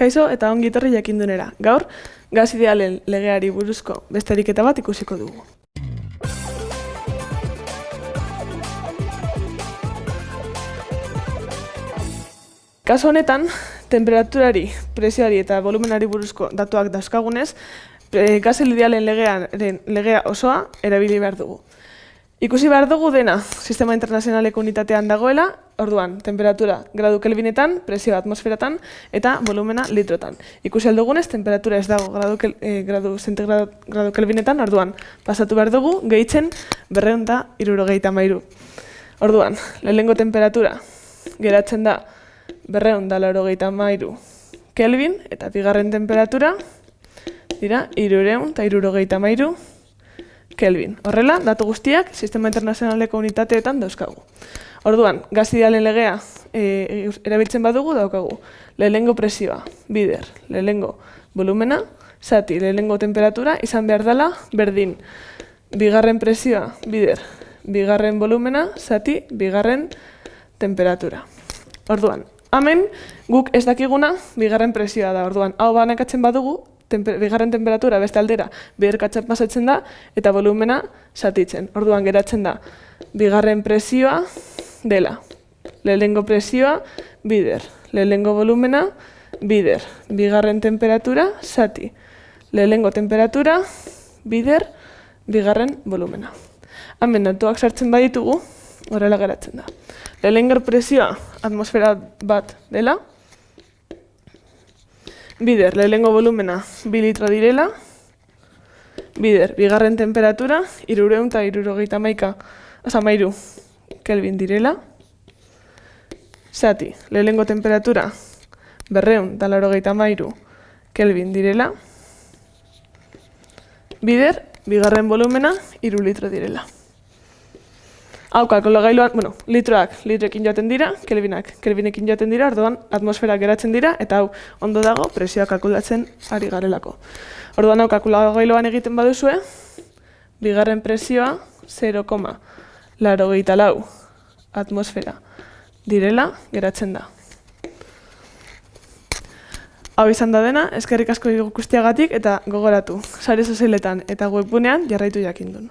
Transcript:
Kaixo eta ongi etorri jakindunera. Gaur, gas idealen legeari buruzko beste ariketa bat ikusiko dugu. Kasu honetan, temperaturari, presioari eta volumenari buruzko datuak dauzkagunez, gas idealen legea osoa erabili behar dugu. Ikusi behar dugu dena, Sistema Internazionaleko unitatean dagoela, orduan, temperatura gradu kelvinetan, presioa atmosferatan, eta volumena litrotan. Ikusi aldugunez, temperatura ez dago gradu kelvinetan, orduan, pasatu behar dugu, gehitzen 273. Orduan, lehenengo temperatura geratzen da 273 kelvin, eta bigarren temperatura dira 373 kelvin. Horrela, datu guztiak Sistema Internazionaleko unitateetan dauzkagu. Orduan, gas idealen legea erabiltzen badugu daukagu. Lehenengo presioa, bider, lehenengo volumena, zati, lehenengo temperatura, izan behar dela berdin. Bigarren presioa, bider, bigarren volumena, zati, bigarren temperatura. Orduan, hemen guk ez dakiguna bigarren presioa da. Orduan, hau banakatzen badugu, bigarren temperatura beste aldera biderkatzen pasatzen da eta volumena zatitzen. Orduan geratzen da bigarren presioa dela. Lehenengo presioa bider, lehenengo volumena bider, bigarren temperatura zati. Lehenengo temperatura bider, bigarren volumena. Hemen datuak sartzen baditugu, horrela geratzen da. Lehenengo presioa atmosfera bat dela. Bider, lehenengo volumena 2 litro direla. Bider, bigarren temperatura 373 kelvin direla. Zati, lehenengo temperatura 273 kelvin direla. Bider, bigarren volumena 3 litro direla. Hau kalkulagailuan, litroak litroekin joaten dira, kelvinak kelvinekin joaten dira, orduan atmosfera geratzen dira, eta hau ondo dago presioa kalkulatzen ari garelako. Orduan hau kalkulagailuan egiten baduzue, bigarren presioa 0,84 atmosfera direla geratzen da. Hau izan da dena, eskerrik asko guztiagatik eta gogoratu, sare sozialetan eta webgunean jarraitu jakindun.